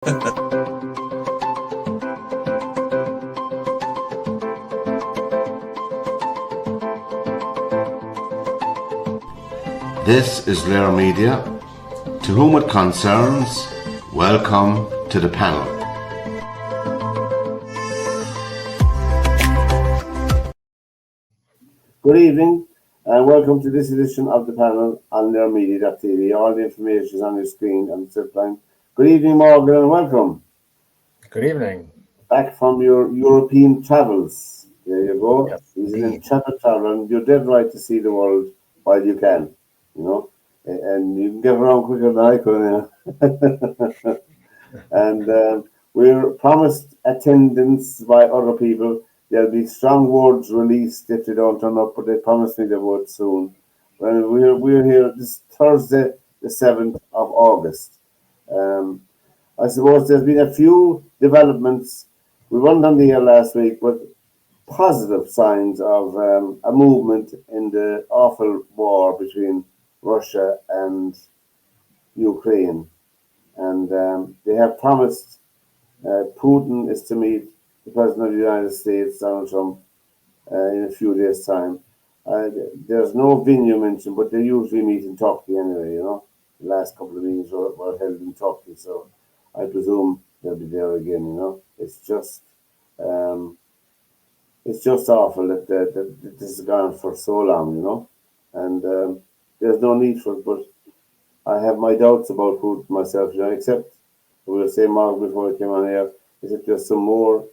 This is Lair Media. To whom it concerns, welcome to the panel. Good evening and welcome to this edition of the panel on LairMedia.tv. All the information is on your screen and the zip line. Good evening, Morgan, and welcome. Good evening. Back from your European travels. There you go. Yes, He's an indeed. intrepid traveler, and you're dead right to see the world while you can, you know. And you can get around quicker than I could. And we're promised attendance by other people. There'll be strong words released if they don't turn up, but they promised me they would soon. Well, we're here this Thursday, the 7th of August. I suppose there's been a few developments. We weren't on the air last week, but positive signs of a movement in the awful war between Russia and Ukraine. And they have promised Putin is to meet the President of the United States, Donald Trump, in a few days' time. There's no venue mentioned, but they usually meet in Turkey anyway, you know. The last couple of meetings were held in Turkey, so I presume they'll be there again, you know. It's just awful that this has gone on for so long, you know. And there's no need for it, but I have my doubts about Putin myself, you know, except we were saying, Mark, before I came on air, is that there's some more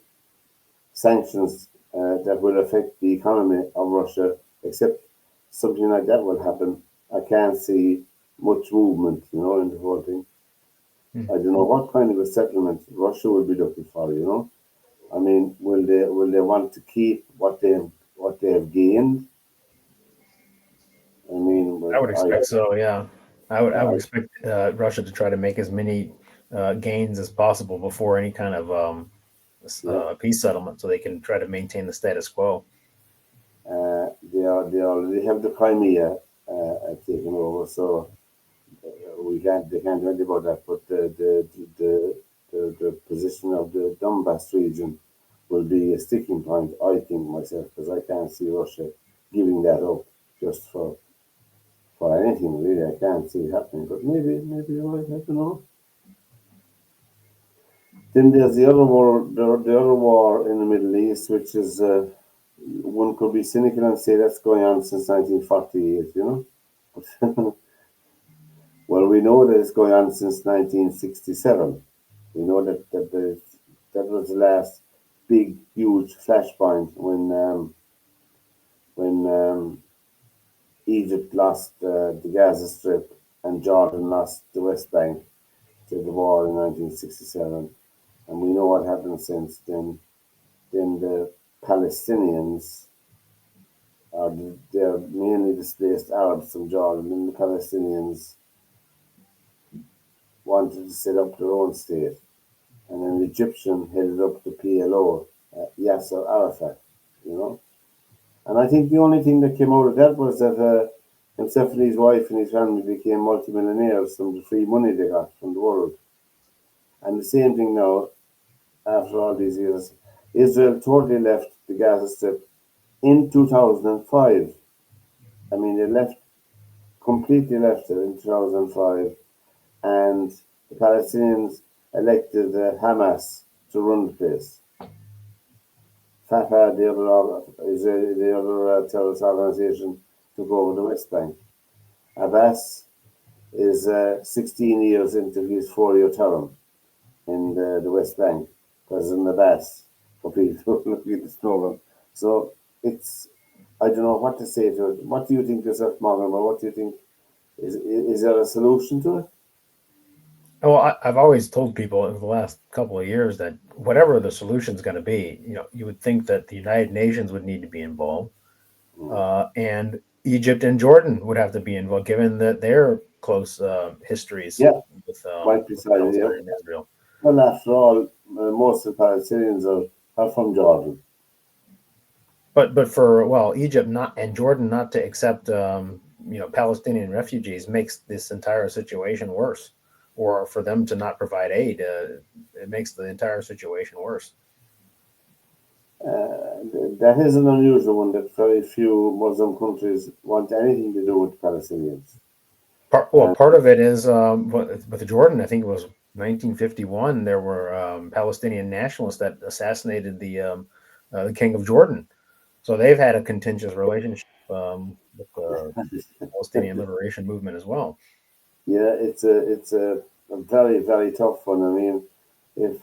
sanctions that will affect the economy of Russia, except something like that will happen. I can't see much movement, you know, in the whole thing. I don't know what kind of a settlement Russia will be looking for, you know. I mean, will they want to keep what they have gained? I mean, I would expect so. Yeah, I would expect Russia to try to make as many gains as possible before any kind of peace settlement, so they can try to maintain the status quo. They already have the Crimea taken over, so they can't do anything about that. But the position of the Donbass region will be a sticking point, I think myself, because I can't see Russia giving that up just for anything really. I can't see it happening, but maybe you're right. I don't know. Then there's the other war, the other war in the Middle East, which is one could be cynical and say that's going on since 1948, you know. Well, we know that it's going on since 1967. We know that was the last big, huge flashpoint when Egypt lost the Gaza Strip and Jordan lost the West Bank to the war in 1967. And we know what happened since then. Then the Palestinians they're mainly displaced Arabs from Jordan, and the Palestinians wanted to set up their own state. And an Egyptian headed up the PLO, Yasser Arafat, you know. And I think the only thing that came out of that was that himself and his wife and his family became multimillionaires from the free money they got from the world. And the same thing now, after all these years, Israel totally left the Gaza Strip in 2005. I mean, they completely left it in 2005. And the Palestinians elected Hamas to run the place. Fatah, the other terrorist organization, took over the West Bank. Abbas is 16 years into his 4-year term in the West Bank. President Abbas, for people looking at this program. So I don't know what to say to it. What do you think yourself, Morgan? Or what do you think? Is there a solution to it? Well, I've always told people in the last couple of years that whatever the solution is going to be, you know, you would think that the United Nations would need to be involved, and Egypt and Jordan would have to be involved, given that their close histories with Palestine and Israel. Well, after all, most of the Palestinians are from Jordan. But for Egypt and Jordan not to accept Palestinian refugees makes this entire situation worse. or for them to not provide aid, it makes the entire situation worse. That is an unusual one that very few Muslim countries want anything to do with Palestinians. Well, And part of it is with Jordan. I think it was 1951. There were Palestinian nationalists that assassinated the king of Jordan. So they've had a contentious relationship with the Palestinian Liberation Movement as well. yeah, it's a very very tough one. I mean, if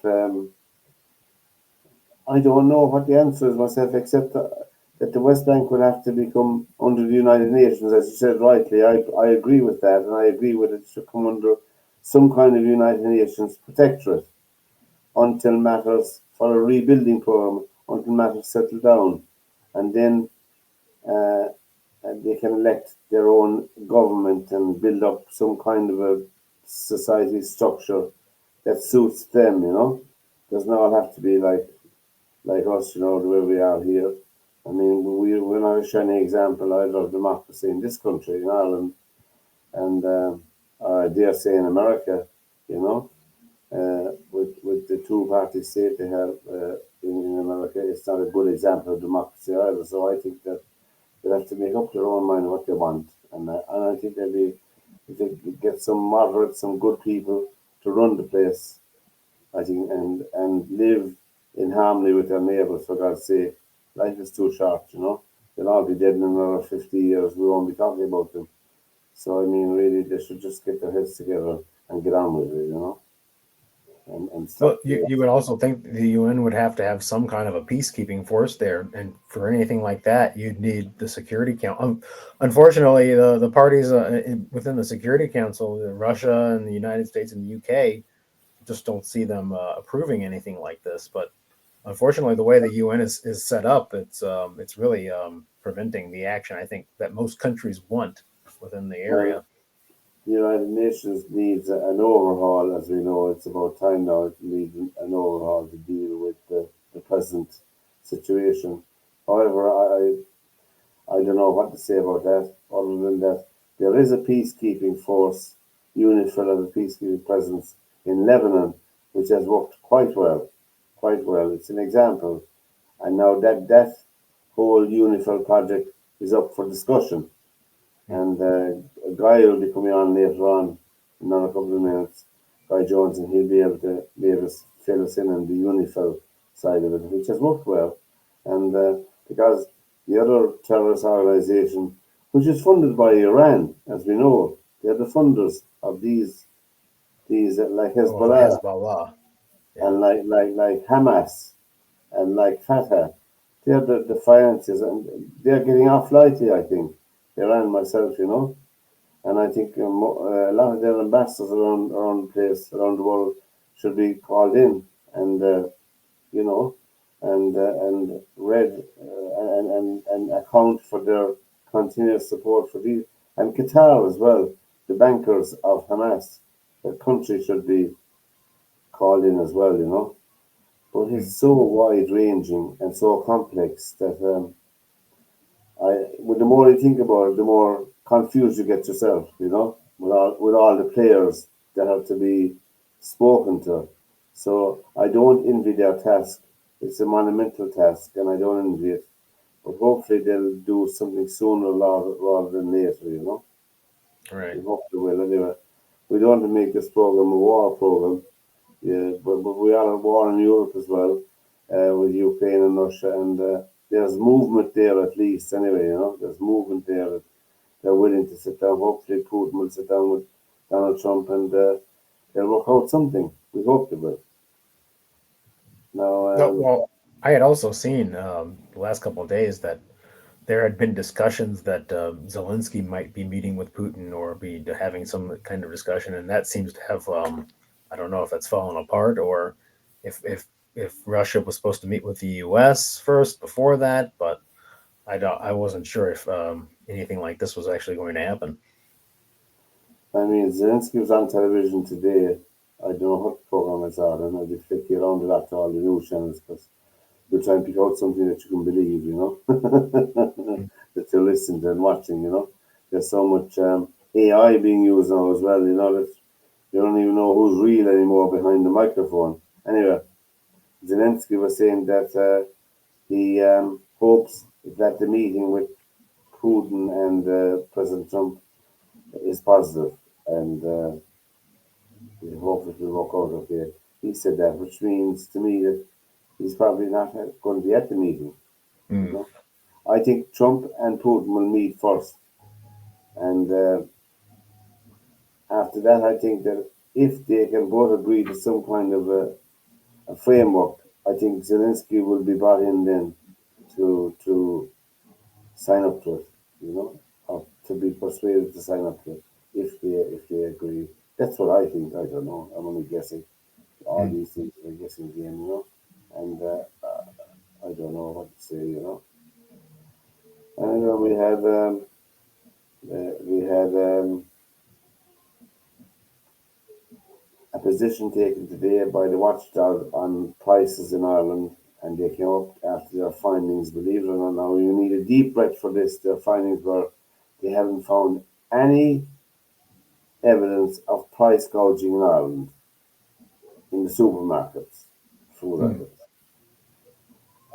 I don't know what the answer is myself, except that the West Bank will have to become under the United Nations, as you said rightly. I agree with that, and I agree with it should come under some kind of United Nations protectorate until matters for a rebuilding program, until matters settle down, and then uh, they can elect their own government and build up some kind of a society structure that suits them. Doesn't all have to be like us, the way we are here. I mean, we're not a shining example either of democracy in this country, in Ireland, and I dare say in America, you know, with the two-party state they have in America, it's not a good example of democracy either. So I think that they have to make up their own mind what they want, and I think if they get some moderate, some good people to run the place, I think, and live in harmony with their neighbours, for God's sake. Life is too short. They'll all be dead in another 50 years. We won't be talking about them. So, I mean, really, they should just get their heads together and get on with it, and Well, stop you would also think the UN would have to have some kind of a peacekeeping force there, and for anything like that, you'd need the Security Council. Unfortunately, the parties within the Security Council, Russia and the United States and the UK, just don't see them approving anything like this. But unfortunately, the way the UN is set up, it's really preventing the action I think that most countries want within the Well, area. the United Nations needs an overhaul, as we know. It's about time now it needs an overhaul to deal with the present situation. However, I don't know what to say about that, other than that there is a peacekeeping force, UNIFIL of a peacekeeping presence in Lebanon, which has worked quite well, quite well. It's an example, and now that whole UNIFIL project is up for discussion, and a guy will be coming on later on in another couple of minutes, Guy Jones, and he'll be able to fill us in on the UNIFIL side of it, which has worked well, and because the other terrorist organization, which is funded by Iran, as we know, they're the funders of these like Oh, the Hezbollah Hezbollah, yeah. and like Hamas and like Fatah. They're the finances, and they're getting off lightly, I think. Iran myself. And I think a lot of their ambassadors around the place, around the world, should be called in and you know, and read and account for their continuous support for these, and Qatar as well, the bankers of Hamas. The country should be called in as well. But it's Mm. so wide ranging and so complex that well, the more you think about it, the more confused you get yourself, with all the players that have to be spoken to. So I don't envy their task. It's a monumental task, and I don't envy it. But hopefully they'll do something sooner rather than later. We Right. hope they will anyway. We don't want to make this program a war program, yeah, but we are at war in Europe as well, with Ukraine and Russia, and there's movement there at least anyway. There's movement there that they're willing to sit down. Hopefully, Putin will sit down with Donald Trump and they'll work out something. We hope they will. Now, No, well, I had also seen the last couple of days that there had been discussions that Zelensky might be meeting with Putin or be having some kind of discussion, and that seems to have I don't know if that's fallen apart or if Russia was supposed to meet with the U.S. first before that, but I wasn't sure if anything like this was actually going to happen. I mean, Zelensky was on television today. I don't know what program it's on, and I'll be flicking around it after all the news channels because they're trying to pick out something that you can believe, that you're listening to and watching. There's so much AI being used now as well, that You don't even know who's real anymore behind the microphone. Anyway, Zelensky was saying that he hopes that the meeting with Putin and President Trump is positive, and he hopes it will work out okay. He said that, which means to me that he's probably not going to be at the meeting. You know? I think Trump and Putin will meet first, and after that, I think that if they can both agree to some kind of a framework, I think Zelensky will be brought in then to sign up to it, or to be persuaded to sign up to it if they agree. That's what I think. I don't know. I'm only guessing. All these things are guessing game, and I don't know what to say. And we had a position taken today by the watchdog on prices in Ireland, and they came up after their findings. Believe it or not, now you need a deep breath for this. Their findings were they haven't found any evidence of price gouging in Ireland in the supermarkets, food items.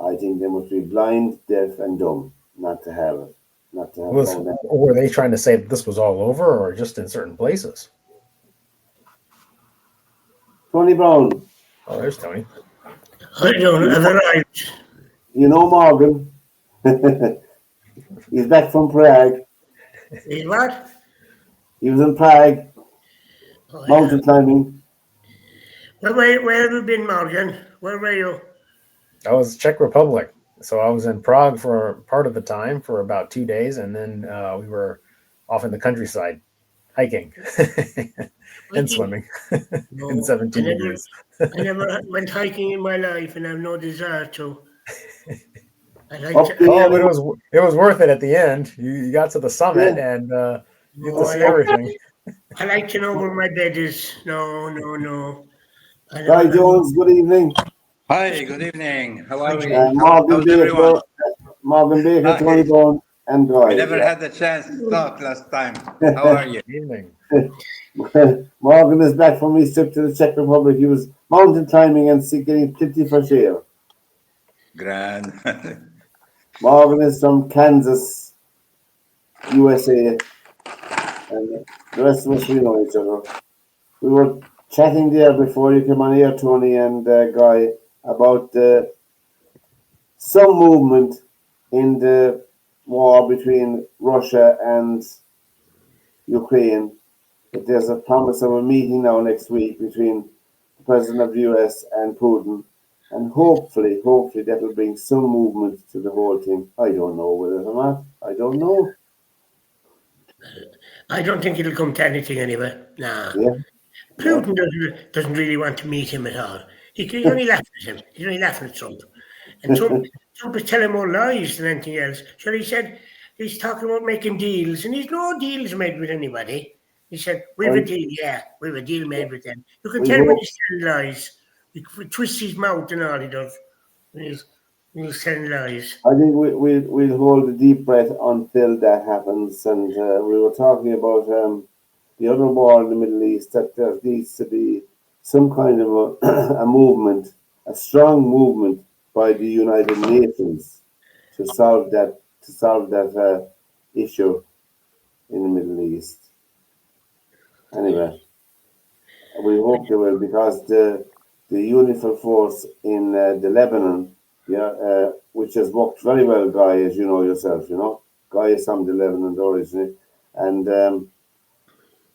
I think they must be blind, deaf, and dumb not to have it, not to have found that. Were they trying to say that this was all over, or just in certain places? Tony Browne. Oh, there's Tony. I don't have arrived. You know Morgan. He's back from Prague. He's what? He was in Prague, Oh, mountain climbing. Where have you been, Morgan? Where were you? I was Czech Republic. So I was in Prague for part of the time for about 2 days, and then we were off in the countryside hiking and swimming in 17 degrees. I never went hiking in my life, and I have no desire to. But it was worth it at the end. You got to the summit and you get to see everything. I like to know where my bed is. No. Guy Jones, good evening. Hi, good evening. How are we? Morgan Baker, Tony Browne, and Guy. We never had the chance to talk last time. How are you? Evening. Morgan is back from his trip to the Czech Republic. He was mountain climbing and getting plenty fresh air. Grand. Morgan is from Kansas, USA, and the rest of us, we know each other. We were chatting there before you came on here, Tony and Guy, about some movement in the war between Russia and Ukraine. That there's a promise of a meeting now next week between the President of the US and Putin. And hopefully that'll bring some movement to the whole thing. I don't know whether or not. I don't know. I don't think it'll come to anything anyway. Nah. Yeah. Putin doesn't really want to meet him at all. He's only laughing at him. He's only laughing at Trump. And Trump is telling more lies than anything else. So he said he's talking about making deals, and he's no deals made with anybody. He said, we have a deal, we have a deal made with them. You can tell when he's telling lies. He twists his mouth and all he does. He's telling lies. I think we'll hold a deep breath until that happens. And we were talking about the other war in the Middle East, that there needs to be some kind of a movement, a strong movement by the United Nations to solve that issue in the Middle East. Anyway, we hope they will, because the UNIFIL force in the Lebanon, which has worked very well, Guy, as you know yourself, Guy is from the Lebanon originally, and the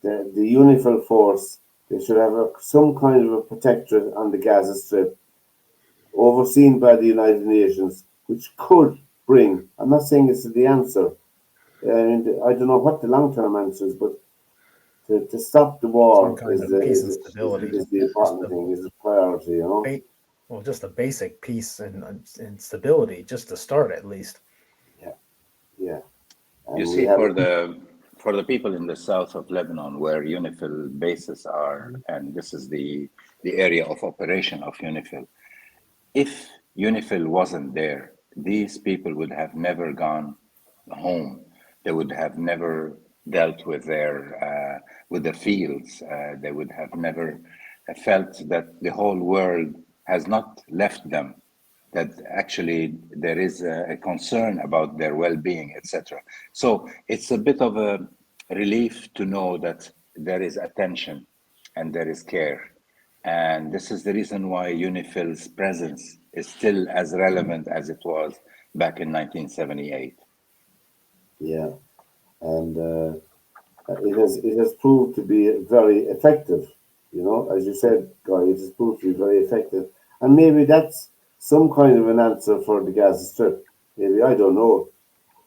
UNIFIL force, they should have some kind of a protectorate on the Gaza Strip, overseen by the United Nations, which could bring, I'm not saying it's the answer, and I don't know what the long-term answer is, but to stop the war is the important thing, is the priority, Well, just a basic peace and stability, just to start at least. Yeah. And you see, for the people in the south of Lebanon, where UNIFIL bases are, and this is the area of operation of UNIFIL, if UNIFIL wasn't there, these people would have never gone home. They would have never dealt with the fields. They would have never felt that the whole world has not left them, that actually there is a concern about their well-being, etc. So it's a bit of a relief to know that there is attention and there is care. And this is the reason why UNIFIL's presence is still as relevant as it was back in 1978. Yeah, and it has proved to be very effective. You know, as you said, Guy, it has proved to be very effective, and maybe that's some kind of an answer for the Gaza Strip. Maybe, I don't know,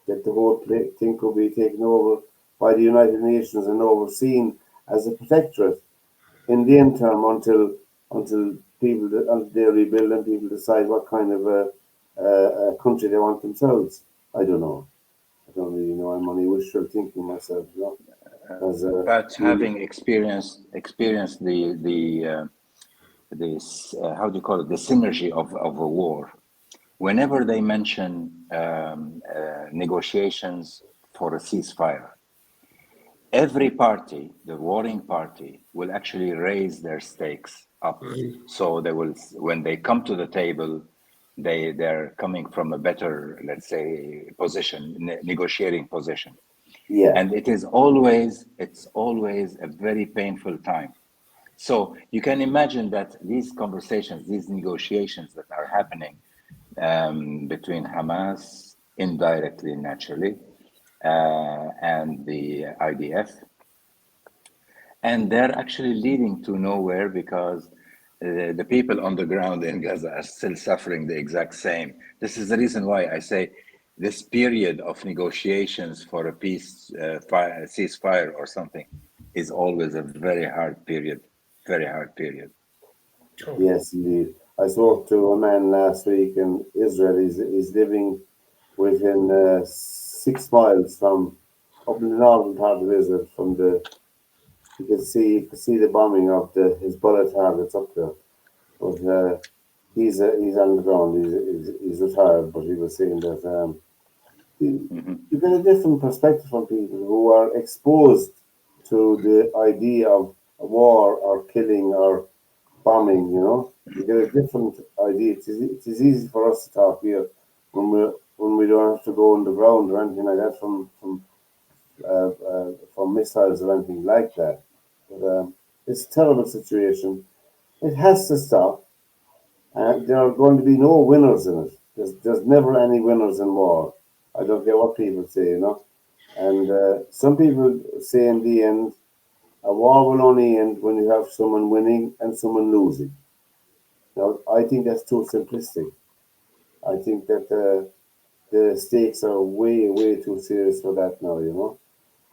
that the whole thing could be taken over by the United Nations and overseen as a protectorate in the interim until until they rebuild and people decide what kind of a country they want themselves. I don't know. I don't really know. I'm only wishful thinking myself, you know. As But having experienced the this how do you call it, the synergy of a war, whenever they mention negotiations for a ceasefire, every party, the warring party, will actually raise their stakes up. So they will, when they come to the table, they're coming from a better, let's say, position, negotiating position. yeah, And it's always a very painful time. So you can imagine that these conversations, these negotiations that are happening between Hamas, indirectly, naturally, and the IDF, and they're actually leading to nowhere because the people on the ground in Gaza are still suffering the exact same. This is the reason why I say this period of negotiations for a ceasefire or something is always a very hard period, very hard period. yes, indeed. I spoke to a man last week in Israel. He's living within 6 miles from up in the northern part of Israel from the. You could see the bombing of his bullet targets up there. But he's on the ground. He's retired, but he was saying that you get a different perspective from people who are exposed to the idea of war or killing or bombing. You know, you get a different idea. It is easy for us to talk here when we don't have to go on the ground or anything like that from missiles or anything like that. But it's a terrible situation. It has to stop. There are going to be no winners in it. There's never any winners in war. I don't care what people say, you know. And some people say in the end, a war will only end when you have someone winning and someone losing. Now, I think that's too simplistic. I think that the stakes are way, way too serious for that now, you know.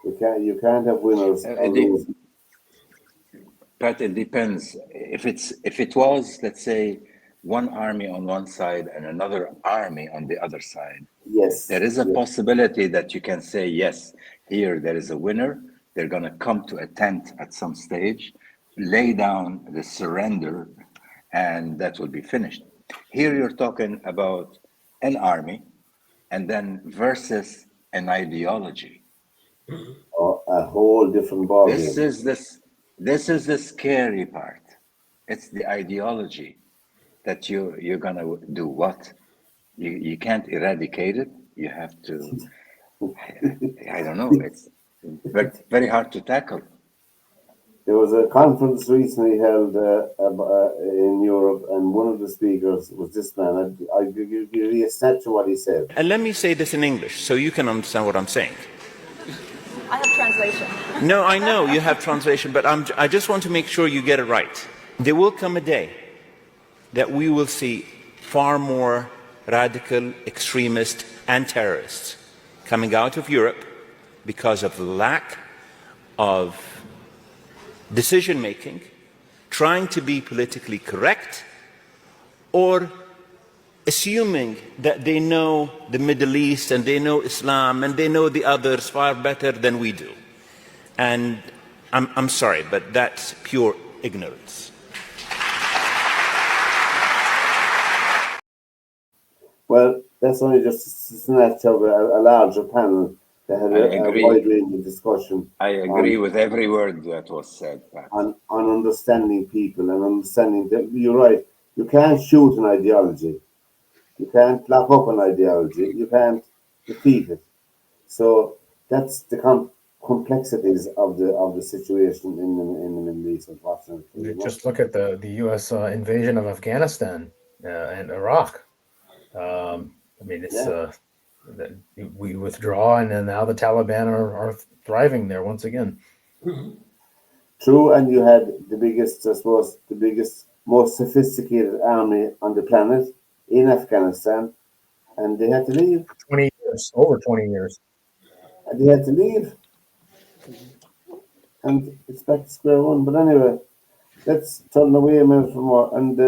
You can't have winners or losers. But it depends. If it was, let's say, one army on one side and another army on the other side, Yes, there is a yes, possibility that you can say, yes, here there is a winner. They're going to come to a tent at some stage, lay down the surrender, and that will be finished. Here you're talking about an army and then versus an ideology. a whole different This ballgame. is this this is the scary part. It's the ideology that you're gonna do what? You can't eradicate it. You have to. I don't know. It's very hard to tackle. There was a conference recently held in Europe, and one of the speakers was this man. I give you a snatch of what he said. And let me say this in English so you can understand what I'm saying. I have translation. No, I know you have translation, but I just want to make sure you get it right. There will come a day that we will see far more radical extremists and terrorists coming out of Europe because of the lack of decision making, trying to be politically correct, or assuming that they know the Middle East and they know Islam and they know the others far better than we do. And I'm sorry, but that's pure ignorance. Well, that's only just a snatch of a larger panel. They had I a agree. wide-ranging discussion I agree with every word that was said, Pat. on understanding people and understanding that you're right. You can't shoot an ideology. You can't lock up an ideology. You can't defeat it. So that's the complexities of the situation in the Middle East, unfortunately. You know? Just look at the U.S. Invasion of Afghanistan and Iraq. I mean, it's Yeah, we withdraw, and then now the Taliban are thriving there once again. true. And you had the biggest, I suppose, the biggest, most sophisticated army on the planet in Afghanistan, and they had to leave. 20 years, over 20 years. And they had to leave, and it's back to square one. But anyway, let's turn away a minute from more. And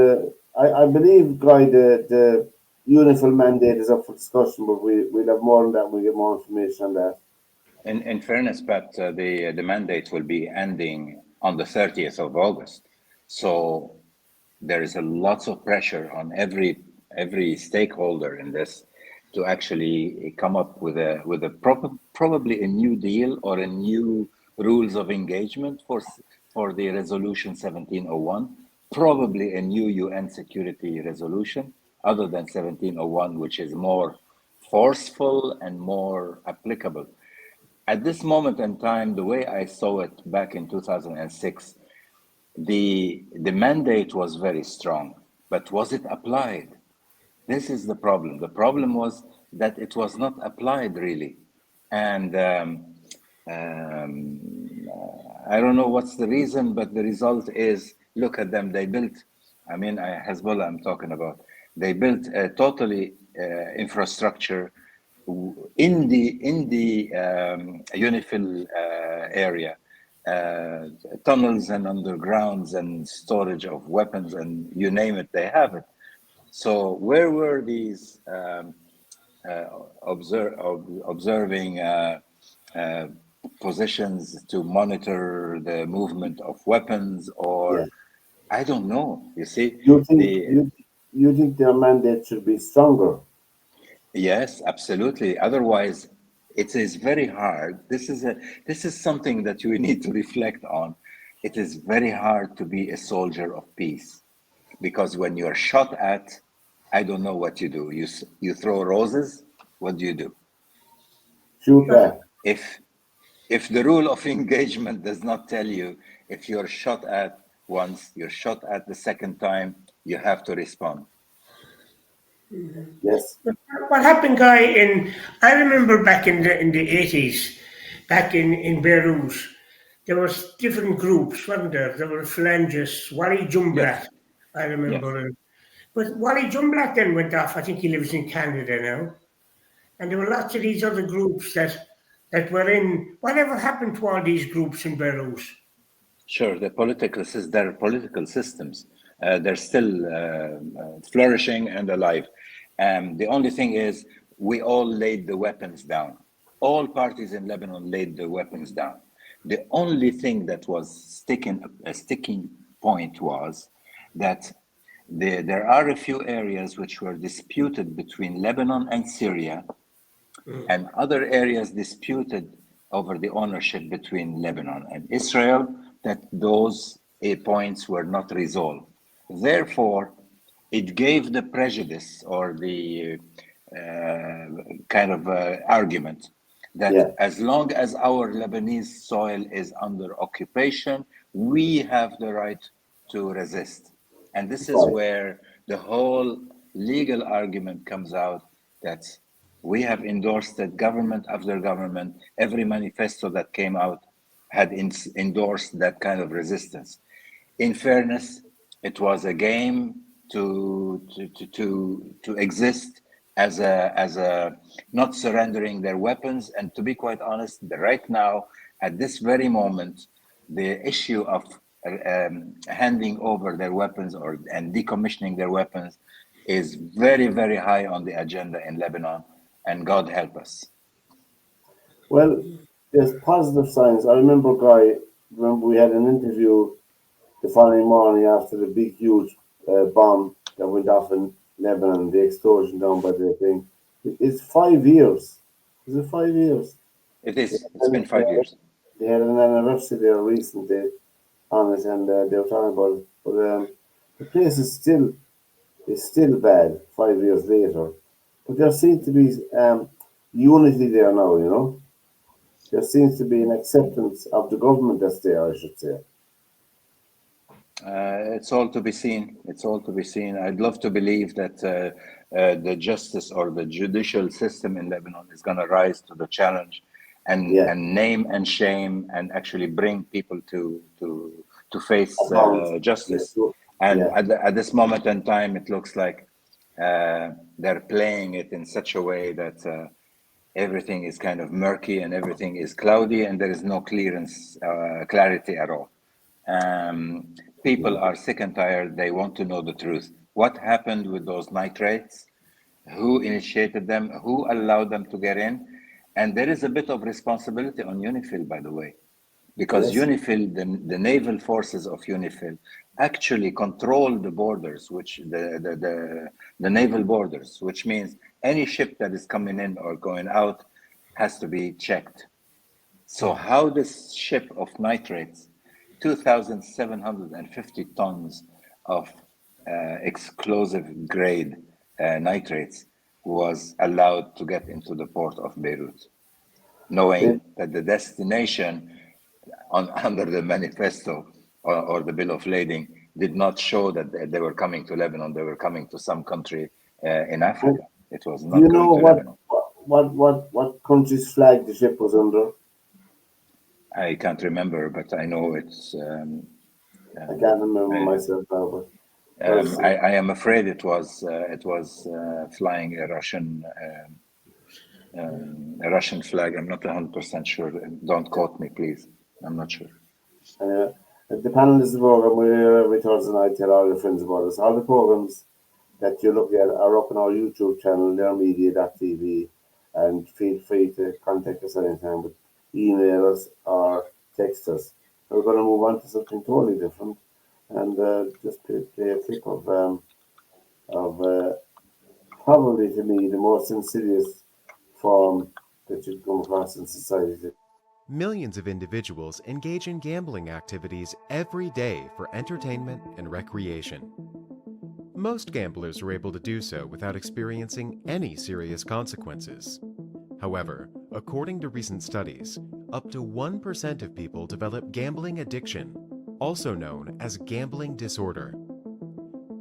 I believe, Guy, the UNIFIL mandate is up for discussion, but we'll have more on that when we get more information on that. In fairness, Pat, the mandate will be ending on the 30th of August. So there is a lots of pressure on every stakeholder in this to actually come up with a probably a new deal or a new rules of engagement for the resolution 1701, probably a new UN security resolution other than 1701, which is more forceful and more applicable. At this moment in time, the way I saw it back in 2006, the mandate was very strong, but was it applied? This is the problem. The problem was that it was not applied really, and um, I don't know what's the reason, but the result is look at them. They built, I mean, Hezbollah. I'm talking about. They built a totally infrastructure in the UNIFIL area, tunnels and undergrounds and storage of weapons and you name it, they have it. So where were these observing positions to monitor the movement of weapons, or Yeah. I don't know. You see, You think the you think their mandate should be stronger? yes, absolutely. Otherwise, it is very hard. This is something that you need to reflect on. It is very hard to be a soldier of peace because when you are shot at, I don't know what you do. You throw roses. What do you do? Shoot back. If if the rule of engagement does not tell you if you're shot at once, you're shot at the second time, you have to respond. Yes. What happened, Guy? I remember back in the 80s, back in Beirut, there was different groups, wasn't there? There were phalangists, Wally Yes, Jumblatt, I yes. remember. But Wally Jumblatt then went off. I think he lives in Canada now. And there were lots of these other groups that were in. Whatever happened to all these groups in Beirut? Sure, their political systems, they're still flourishing and alive. The only thing is, we all laid the weapons down. All parties in Lebanon laid the weapons down. The only thing that was a sticking point was that there are a few areas which were disputed between Lebanon and Syria, and other areas disputed over the ownership between Lebanon and Israel, that those points were not resolved. Therefore, it gave the prejudice or the kind of argument that Yeah. as long as our Lebanese soil is under occupation, we have the right to resist. And this is Right. where the whole legal argument comes out that we have endorsed that government after government. Every manifesto that came out had endorsed that kind of resistance. In fairness, it was a game to exist as a not surrendering their weapons. And to be quite honest, right now, at this very moment, the issue of handing over their weapons and decommissioning their weapons is very, very high on the agenda in Lebanon, and God help us. Well, there's positive signs. I remember, Guy. Remember, we had an interview the following morning after the big, huge bomb that went off in Lebanon, the explosion down by the thing. It's 5 years. Is it 5 years? It is. It's And been 5 years. they had an anniversary there recently on it, and they were talking about it. But the place is still bad 5 years later. But there seems to be unity there now. You know, there seems to be an acceptance of the government that's there, I should say. It's all to be seen. It's all to be seen. I'd love to believe that the justice or the judicial system in Lebanon is going to rise to the challenge Yeah. and name and shame and actually bring people to face Account. justice. Yeah. And Yeah. at this moment in time, it looks like they're playing it in such a way that everything is kind of murky and everything is cloudy and there is no clarity at all. People are sick and tired. They want to know the truth. What happened with those nitrates? Who initiated them? Who allowed them to get in? And there is a bit of responsibility on UNIFIL, by the way, because Yes. UNIFIL, the naval forces of UNIFIL, actually control the borders, which the naval borders, which means any ship that is coming in or going out has to be checked. So how this ship of nitrates, 2,750 tons of explosive grade nitrates, was allowed to get into the port of Beirut, knowing that the destination under the manifesto or the bill of lading did not show that they were coming to Lebanon. They were coming to some country in Africa. It was Do not you going know to Lebanon. what country's flag the ship was under? I can't remember, but I know it's. I can't remember myself now, but I am afraid it was flying a Russian flag. I'm not 100% sure. Don't quote me, please. I'm not sure. the panel is the program where every Thursday night tell all your friends about us. All the programs that you look at are up on our YouTube channel, learnmedia.tv, and feel free to contact us anytime with email us or text us. We're going to move on to something totally different and just play a clip of probably to me the most insidious form that you come across in society. Millions of individuals engage in gambling activities every day for entertainment and recreation. Most gamblers are able to do so without experiencing any serious consequences. However, according to recent studies, up to 1% of people develop gambling addiction, also known as gambling disorder.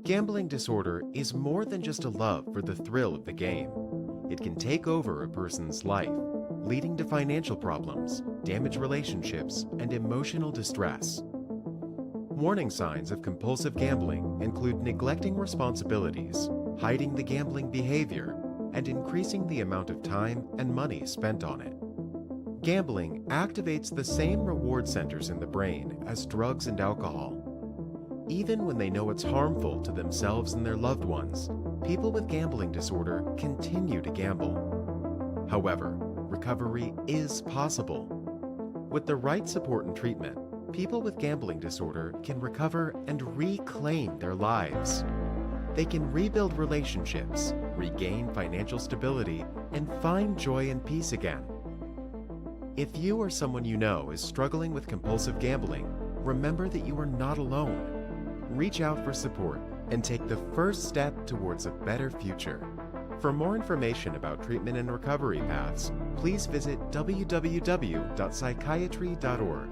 Gambling disorder is more than just a love for the thrill of the game. It can take over a person's life, leading to financial problems, damaged relationships, and emotional distress. Warning signs of compulsive gambling include neglecting responsibilities, hiding the gambling behavior, and increasing the amount of time and money spent on it. Gambling activates the same reward centers in the brain as drugs and alcohol. Even when they know it's harmful to themselves and their loved ones, people with gambling disorder continue to gamble. However, recovery is possible. With the right support and treatment, people with gambling disorder can recover and reclaim their lives. They can rebuild relationships, regain financial stability, and find joy and peace again. If you or someone you know is struggling with compulsive gambling, remember that you are not alone. Reach out for support and take the first step towards a better future. For more information about treatment and recovery paths, please visit www.psychiatry.org.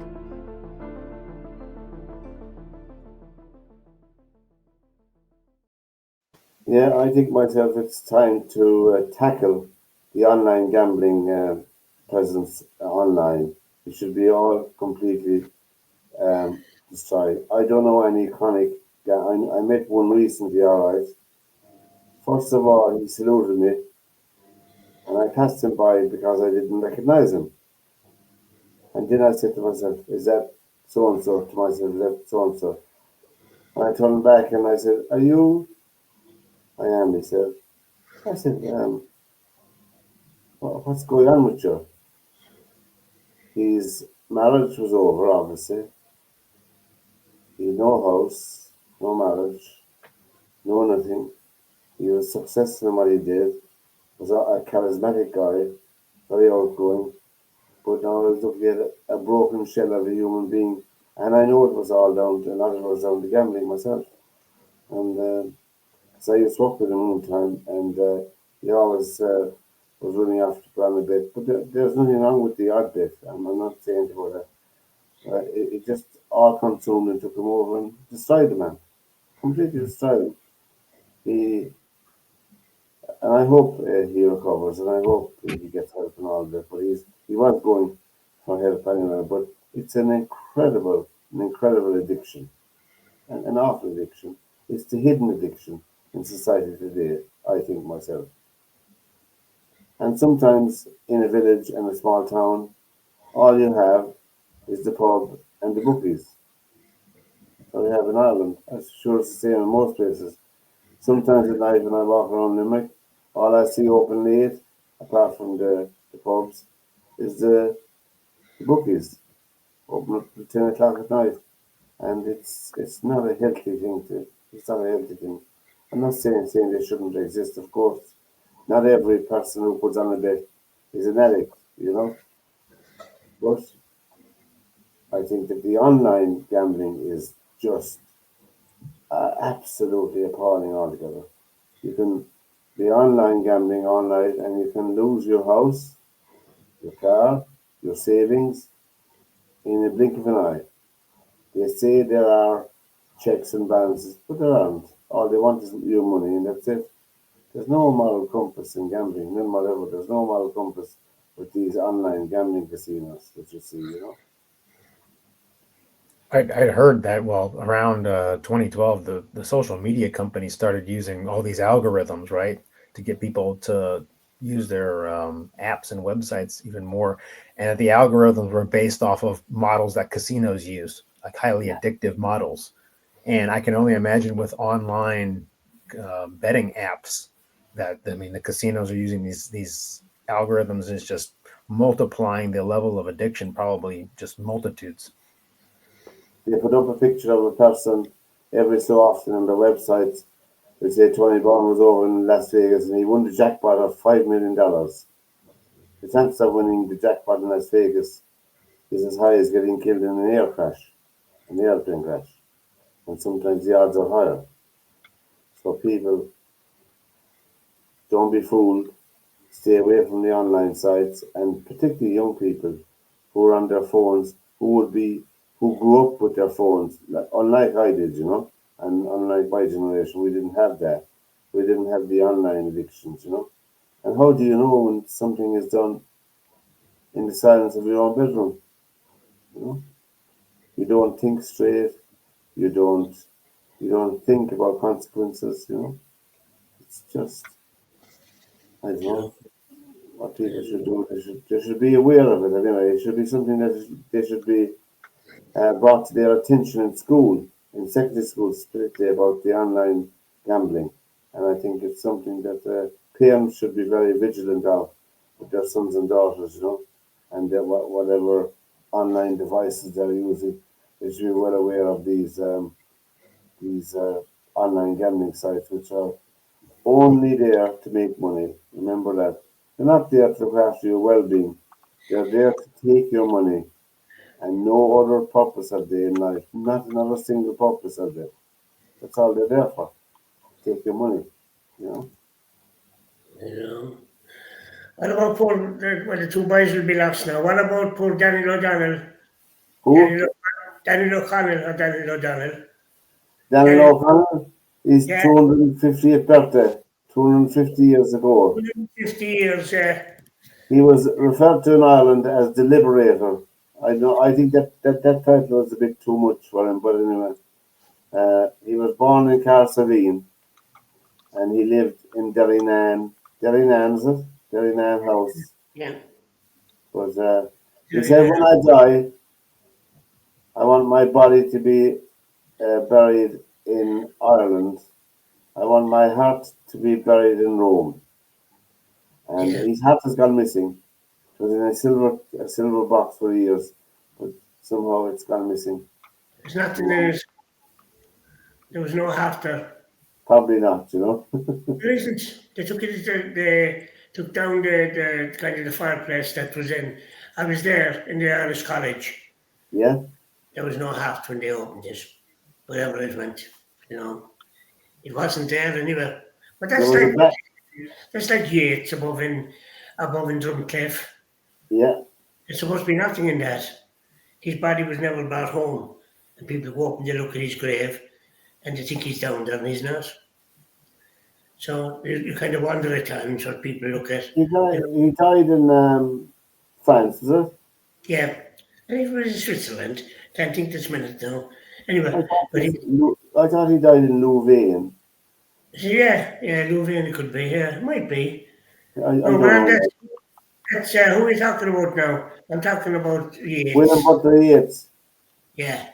Yeah, I think myself it's time to tackle the online gambling presence online. It should be all completely destroyed. I don't know any chronic. I met one recently, all right. First of all, he saluted me, and I passed him by because I didn't recognize him. And then I said to myself, "Is that so and so?" To myself, "Is that so and so?" And I turned back and I said, "Are you?" "I am," he said. I said, "What's going on with you?" His marriage was over, obviously. He had no house, no marriage, no nothing. He was successful in what he did. Was a charismatic guy, very outgoing. But now I was looking at a broken shell of a human being, and I know it was all down to, a lot of it was down to gambling myself. And so I used to work with him one time, and he always was running after Browne a bit. But there's nothing wrong with the odd bit. I'm not saying about that. It just all consumed and took him over and destroyed the man. Completely destroyed him. He, and I hope he recovers, and I hope he gets help and all that. But he was going for help anyway. But it's an incredible addiction, an awful addiction. It's the hidden addiction in society today, I think myself. And sometimes in a village and a small town, all you have is the pub and the bookies. So we have in Ireland. I'm sure it's the same in most places. Sometimes at night when I walk around Limerick, all I see open late, apart from the pubs, is the bookies open up till 10 o'clock at night. And it's not a healthy thing it's not a healthy thing. I'm not saying they shouldn't exist, of course. Not every person who puts on a bet is an addict, you know. But I think that the online gambling is just absolutely appalling altogether. You can be online gambling all night and you can lose your house, your car, your savings in a blink of an eye. They say there are checks and balances, but there aren't. All they want is your money and that's it. There's no moral compass in gambling, none whatever. There's no moral compass with these online gambling casinos that you see, you know. I'd heard that, well, around 2012, the social media companies started using all these algorithms, right, to get people to use their apps and websites even more. And the algorithms were based off of models that casinos use, like highly addictive models. And I can only imagine with online betting apps that, I mean, the casinos are using these algorithms is just multiplying the level of addiction, probably just multitudes. They put up a picture of a person every so often on their websites. They say Tony Browne was over in Las Vegas and he won the jackpot of $5 million. The chance of winning the jackpot in Las Vegas is as high as getting killed in an airplane crash. And sometimes the odds are higher. So people, don't be fooled. Stay away from the online sites, and particularly young people who are on their phones, who grew up with their phones, unlike I did, you know, and unlike my generation, we didn't have that. We didn't have the online addictions, you know. And how do you know when something is done in the silence of your own bedroom? You know, you don't think straight. You don't. You don't think about consequences. You know, it's just, I don't You know, know what people should do. They should be aware of it anyway. It should be something that they should be brought to their attention in school, in secondary schools, particularly about the online gambling. And I think it's something that parents should be very vigilant of with their sons and daughters, you know, and whatever online devices they're using. They should be well aware of these online gambling sites, which are only there to make money. Remember that. They're not there to look after your well-being. They're there to take your money, and no other purpose have they in life. Not another single purpose have they. That's all they're there for. Take your money. You know. you know. What about poor, well, the two boys will be lost now. What about poor Daniel O'Donnell? Who? Daniel, Daniel O'Connell or Daniel O'Donnell? Daniel Daniel, O'Connell. His yeah, 250th birthday. 250 years ago. 50 years, He was referred to in Ireland as the Liberator. I know. I think that title was a bit too much for him, but anyway. He was born in Carsavine and he lived in Derrynan. Derrynan, is it? Derrynan House. yeah. But he said, when I die, I want my body to be buried in Ireland. I want my heart to be buried in Rome. And Yeah. his heart has gone missing. It was in a silver box for years, but somehow it's gone missing. There's nothing there was no after. Probably not, you know. There isn't. They took it, they took down the kind of the fireplace that was in, I was there in the Irish College. Yeah. There was no hat when they opened it, whatever it went. You know, it wasn't there anyway. But There was a black. that's like Yates above in Drumcliff. Yeah. There's supposed to be nothing in that. His body was never brought home, and people go up and they look at his grave, and they think he's down there, and he's not. So you kind of wonder at times what people look at. He died in France, is it? Yeah, and he was in Switzerland. Can't think this minute now. Anyway, I thought he died in Louvain. Yeah, Louvain could be. Yeah, it might be. I No, don't but know. that's who are we talking about now? I'm talking about Yates. William Butler Yeats. Yeah,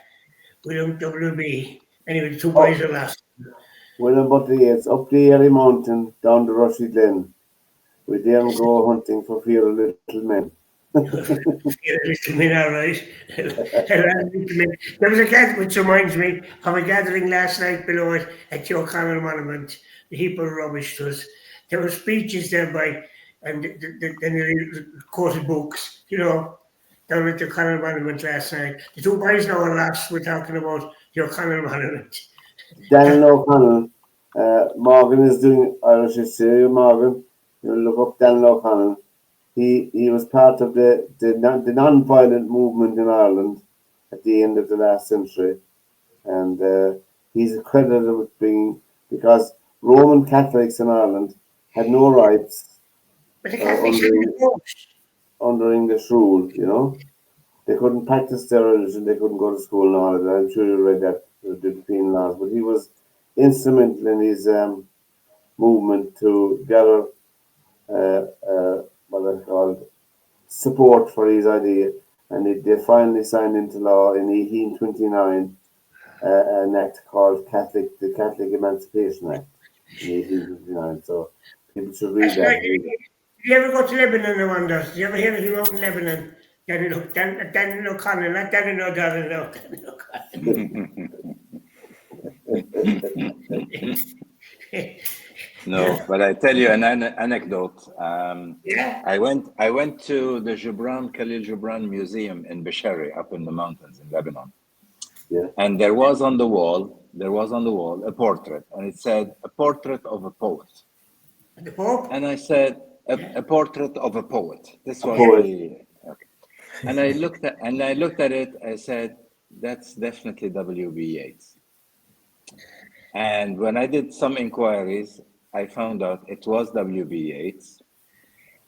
William W.B. Anyway, the two boys are last. William Butler Yeats, up the Airy Mountain, down the Rushy Glen. We daren't go hunting for fear of little men. Little men, all right. There was a gathering, which reminds me of a gathering last night below it at the O'Connell Monument. A heap of rubbish to us. There were speeches there by, and then they quoted books, you know, down at the O'Connell Monument last night. The two boys now are last. We're talking about the O'Connell Monument. Daniel O'Connell, Morgan is doing Irish history. Morgan, you look up Daniel O'Connell. He was part of the non-violent movement in Ireland at the end of the last century, and he's credited with being, because Roman Catholics in Ireland had no rights But the Catholics had the books. under English rule. You know, they couldn't practice their religion, they couldn't go to school and all of that. I'm sure you read that, the penal laws, but he was instrumental in his movement to gather what they called support for his idea, and they finally signed into law in 1829 an act called the Catholic Emancipation Act in 1829. So people should read that. Right. Did you ever go to Lebanon, I wonder? Did you ever hear anything about Lebanon? Daniel O'Connell, not Daniel O'Donnell, no, Daniel O'Connell. No, but I tell you an anecdote. Yeah. I went to the Khalil Gibran Museum in Bishari, up in the mountains in Lebanon. Yeah. And there was on the wall a portrait, and it said a portrait of a poet. The Pope? And I said a portrait of a poet. This was okay. And I looked at it. I said, that's definitely W.B. Yeats. And when I did some inquiries, I found out it was W.B. Yeats,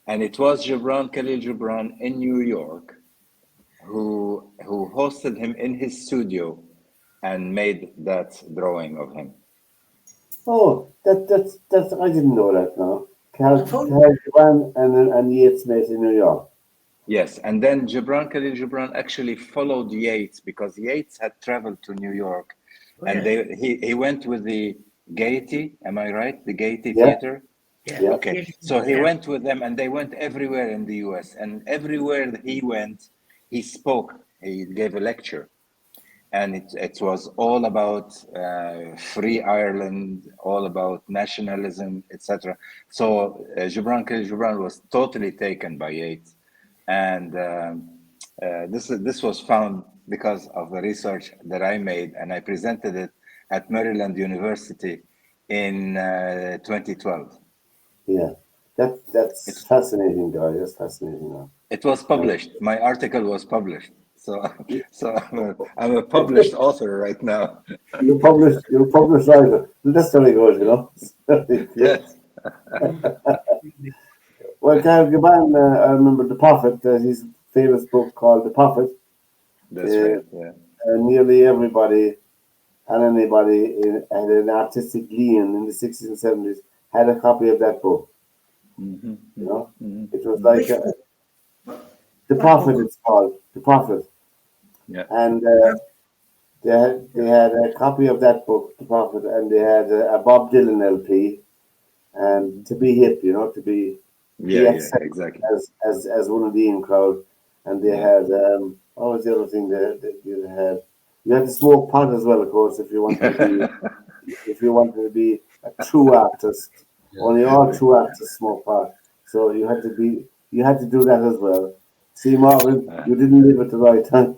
and it was Khalil Gibran in New York who hosted him in his studio and made that drawing of him. Oh, that's I didn't know that now. Gibran and Yeats met in New York. Yes, and then Khalil Gibran actually followed Yeats because Yeats had traveled to New York, and he went with the Gaiety. Am I right? The Gaiety Theater. Yeah. Okay. So he went with them, and they went everywhere in the U.S. And everywhere that he went, he spoke. He gave a lecture, and it was all about free Ireland, all about nationalism, etc. So Khalil Gibran was totally taken by Yeats, and this was found because of the research that I made, and I presented it at Maryland University in 2012. Yeah, that's fascinating, guy. That's fascinating. It was published. My article was published. So I'm a published author right now. You're published writer. That's very good, you know. Yes. Well, Khalil Gibran, I remember The Prophet, his famous book called The Prophet. That's right. Yeah. Nearly everybody and anybody had an artistic lean in the 60s and 70s had a copy of that book. Mm-hmm. You know, it was Which like book? The Prophet. It's called The Prophet. Yeah. And they had a copy of that book, The Prophet, and they had a Bob Dylan LP, and To Be Hip, you know, to be exactly as one of the in crowd. And they had what was the other thing that you had? You had to smoke pot as well, of course, if you wanted to be a true artist. Only all true artists smoke pot, so you had to do that as well. See, Marvin, you didn't live at the right time.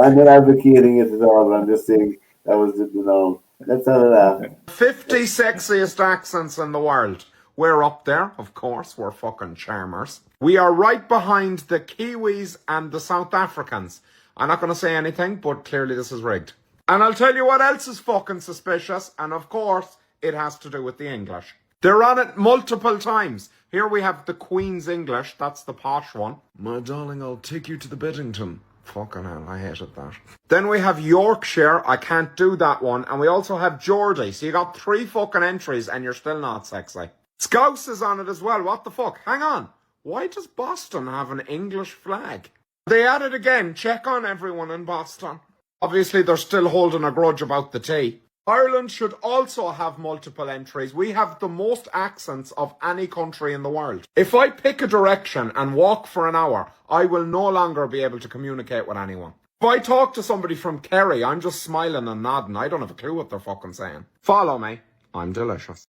I'm not advocating it at all. I'm just saying that was the norm. Let's have a laugh. 50 sexiest accents in the world. We're up there, of course. We're fucking charmers. We are right behind the Kiwis and the South Africans. I'm not going to say anything, but clearly this is rigged. And I'll tell you what else is fucking suspicious, and of course, it has to do with the English. They're on it multiple times. Here we have the Queen's English, that's the posh one. My darling, I'll take you to the Beddington. Fucking hell, I hated that. Then we have Yorkshire, I can't do that one. And we also have Geordie, so you got 3 fucking entries and you're still not sexy. Scouse is on it as well, what the fuck? Hang on, why does Boston have an English flag? They at it again, check on everyone in Boston. Obviously they're still holding a grudge about the tea. Ireland should also have multiple entries. We have the most accents of any country in the world. If I pick a direction and walk for an hour, I will no longer be able to communicate with anyone. If I talk to somebody from Kerry, I'm just smiling and nodding. I don't have a clue what they're fucking saying. Follow me. I'm delicious.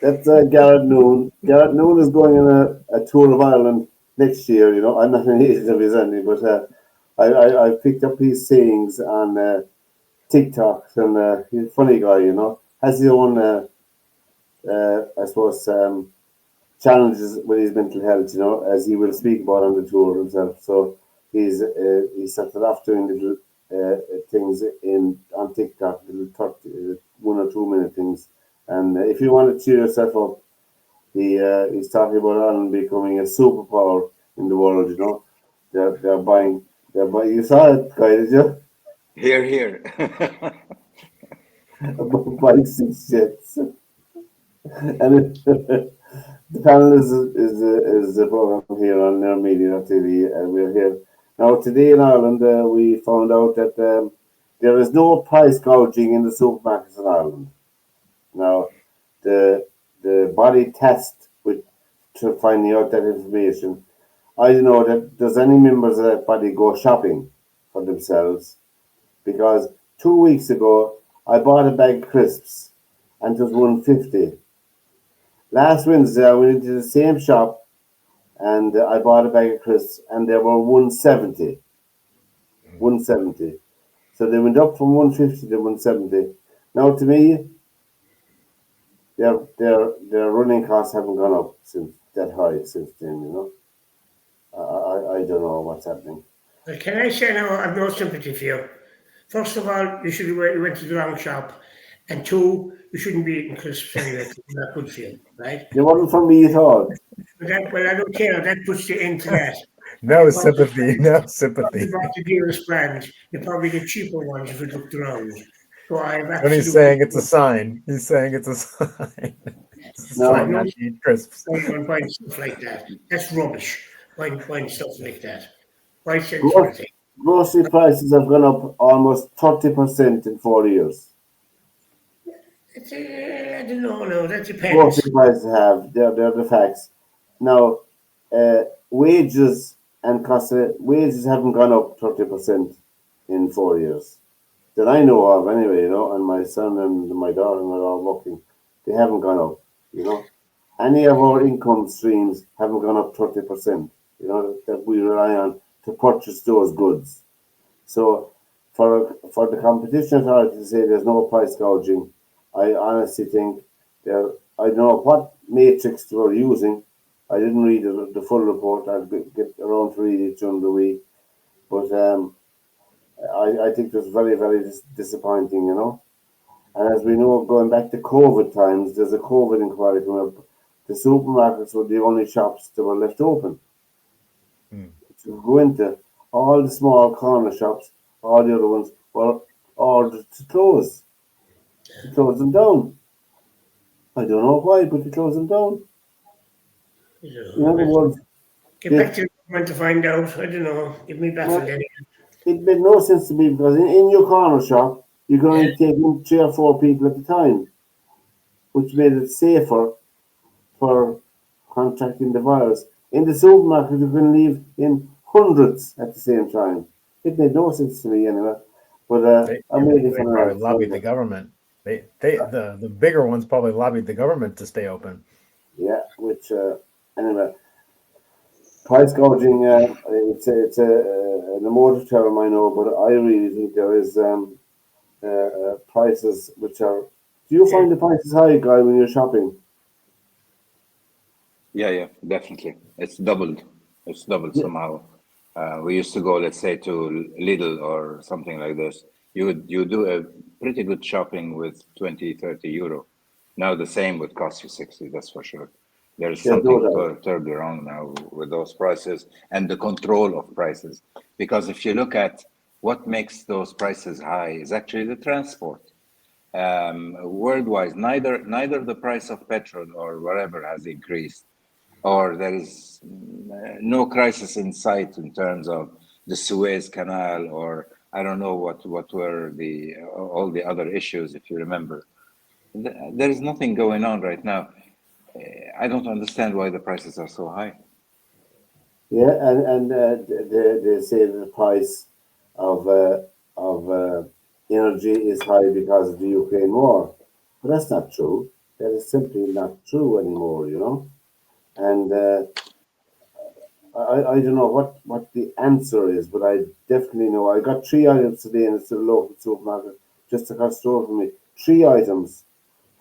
That's Garrett Noon. Garrett Noon is going on a tour of Ireland next year. You know, I'm not an agent of his ending, but I picked up his sayings on TikTok, and he's a funny guy. You know, has his own, I suppose, challenges with his mental health. You know, as he will speak about on the tour himself. So he started off doing little things on TikTok, little 1 or 2 minute things. And if you want to cheer yourself up, he's talking about Ireland becoming a superpower in the world. You know, they're buying. You saw it, guy, did you? Here, here. Buying 6 jets. And the panel is the program here on NerdMedia.tv, and we're here now today in Ireland. We found out that there is no price gouging in the supermarkets in Ireland. Now, the body test to finding out that information, I don't know that does any members of that body go shopping for themselves, because 2 weeks ago I bought a bag of crisps and it was $1.50. Last Wednesday I went into the same shop and I bought a bag of crisps and they were $1.70. $1.70. So they went up from $1.50 to $1.70. Now to me, their running costs haven't gone up since that high since then, you know. I don't know what's happening. Well, can I say now, I've no sympathy for you. First of all, you went to the wrong shop. And 2, you shouldn't be eating crisps anyway, because it's not good for you, right? It wasn't for me at all. Well, I don't care. That puts you into that. No sympathy, no sympathy. You bought the dearest brand. You probably get cheaper ones if you looked around. So I have And he's saying it's a sign. He's saying it's a sign. It's a No, sign not to eat crisps. Don't buy stuff like that. That's rubbish. Buying stuff like that. Buy sensible things. Grocery prices have gone up almost 30% in 4 years. I don't know. No, that depends. Grocery prices have. They're the facts. Now, wages and cost of wages haven't gone up 30% in 4 years that I know of, anyway. You know, and my son and my daughter are all working. They haven't gone up. You know, any of our income streams haven't gone up 30%. You know, that we rely on to purchase those goods. So, for the competition authority to say there's no price gouging, I honestly think I don't know what matrix they were using. I didn't read the full report. I'll get around to read it during the week. But I think it was very, very disappointing, you know. And as we know, going back to COVID times, there's a COVID inquiry coming up. The supermarkets were the only shops that were left open. To go into all the small corner shops, all the other ones were ordered to close. To close them down. I don't know why, but to close them down. In other words, Get back to the government to find out. I don't know. Give me baffled anyway. It made no sense to me, because in your corner shop, you can only take in 3 or 4 people at a time, which made it safer for contracting the virus. In the supermarket, you can leave in hundreds at the same time. It made no sense to me anyway. But I'm waiting for probably lobbied the government. The bigger ones probably lobbied the government to stay open. Yeah, which anyway, price gouging. It's an emotive term, I know, but I really think there is prices which are. Do you find the prices high, Guy, when you're shopping? Yeah, definitely. It's doubled. It's doubled Yeah. somehow. We used to go, let's say, to Lidl or something like this. You do a pretty good shopping with 20, 30 euro. Now the same would cost you 60, that's for sure. There's There's no something doubt. terribly wrong now with those prices and the control of prices. Because if you look at what makes those prices high is actually the transport. Worldwide, neither the price of petrol or whatever has increased, or there is no crisis in sight in terms of the Suez Canal, or I don't know what were the all the other issues, if you remember. There is nothing going on right now. I don't understand why the prices are so high. Yeah, and they say the price of energy is high because of the Ukraine war, but that's not true. That is simply not true anymore. And I don't know what the answer is, but I definitely know. I got 3 items today in the local supermarket just across the road from me. 3 items,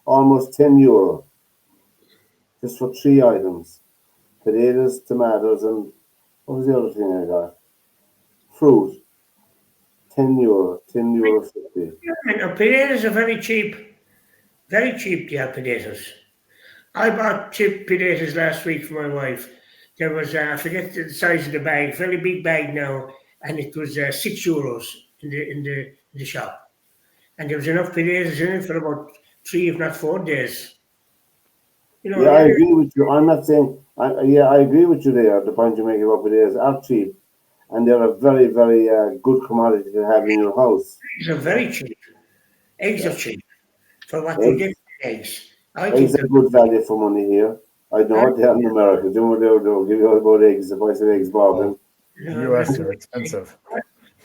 almost €10, just for 3 items: potatoes, tomatoes, and what was the other thing I got? Fruit. €10, €10.50. Potatoes are very cheap. Yeah, potatoes. I bought cheap potatoes last week for my wife. There was I forget the size of the bag, very big bag now, and it was €6 in the shop, and there was enough potatoes in it for about 3, if not 4 days. Yeah, I agree with you. I'm not saying. I agree with you there. The point you make about potatoes are cheap, and they're a very, very good commodity to have in your house. Eggs are very cheap. Eggs are Yeah, cheap for what you eggs, get for eggs. I eggs think are good value for money here. I don't know what they are in America. Do you know they'll give you all about eggs, the price of eggs Oh, bargain. the no, U.S. are expensive.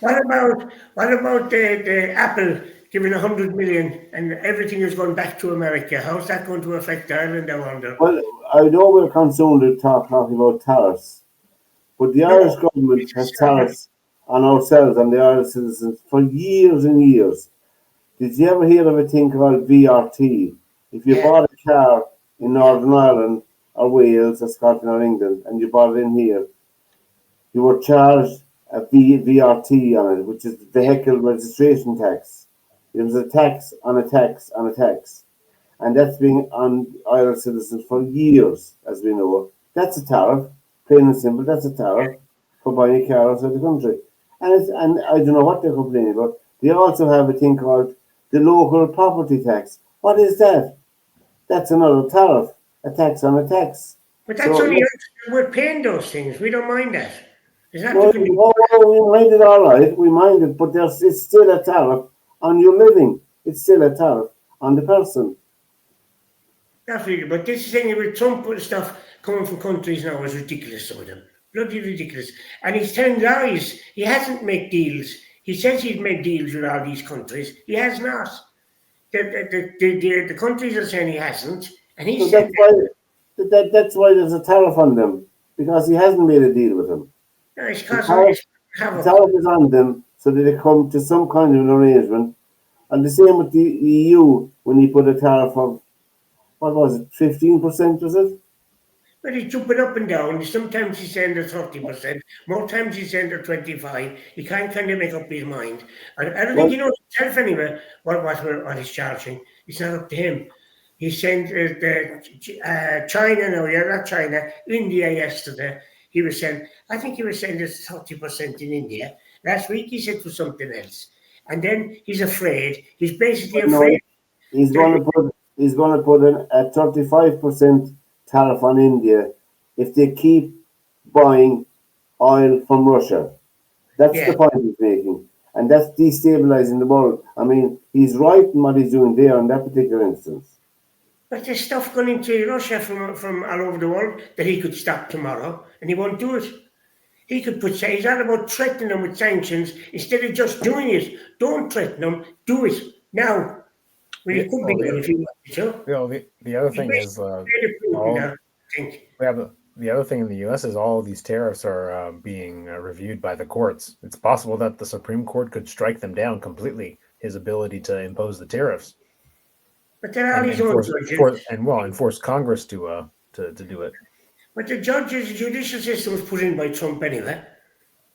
what about the Apple giving 100 million and everything is going back to America? How's that going to affect Ireland? I wonder. Well, I know we're concerned with talking about tariffs, but the Irish No, government it's has a separate. tariffs on ourselves and the Irish citizens for years and years. Did you ever hear of a thing called VRT? If you Yeah, bought a car in yeah. Northern Ireland or Wales or Scotland or England and you bought it in here, you were charged a VRT on it, which is vehicle registration tax. It was a tax on a tax on a tax. And that's been on Irish citizens for years, as we know. That's a tariff, plain and simple. That's a tariff for buying a car outside the country. And I don't know what they're complaining about. They also have a thing called the local property tax. What is that? That's another tariff, a tax on a tax. But that's So only yes, us. We're paying those things. We don't mind that. Is that the no, condition? we mind it all right. We mind it, but it's still a tariff on your living. It's still a tariff on the person. Not really. But this thing with Trump and stuff coming from countries now is ridiculous, some of them. Bloody ridiculous. And he's telling lies. He hasn't made deals. He says he's made deals with all these countries. He has not. The countries are saying he hasn't. And he So said that's why there's a tariff on them because he hasn't made a deal with them. that it's The causing tariff, this the havoc. tariff is on them so that they come to some kind of an arrangement. And the same with the EU when he put a tariff of what was it, 15%? Was it? But he's jumping up and down. Sometimes he's saying they're 30%. More times he's saying they're 25. He can't kind of make up his mind. I don't think Well, he knows himself anyway what he's charging. It's not up to him. He's saying China, no, yeah, not China, India yesterday. He was saying, I think he was saying there's 30% in India. Last week he said it was something else. And then he's afraid. He's basically no, afraid. he's going to put a 35% tariff on India if they keep buying oil from Russia. That's Yeah. the point he's making. And that's destabilizing the world. I mean, he's right in what he's doing there in that particular instance. But there's stuff going into Russia from all over the world that he could stop tomorrow, and he won't do it. He could he's all about threatening them with sanctions instead of just doing it. Don't threaten them, do it now. Well, he The, could be well, done the, if he wanted to. the other He's thing is basically Putin all now. think. The other thing in the U.S. is all of these tariffs are being reviewed by the courts. It's possible that the Supreme Court could strike them down completely. His ability to impose the tariffs But there are and his own judges. enforce Congress to do it. But the judges, the judicial system was put in by Trump anyway.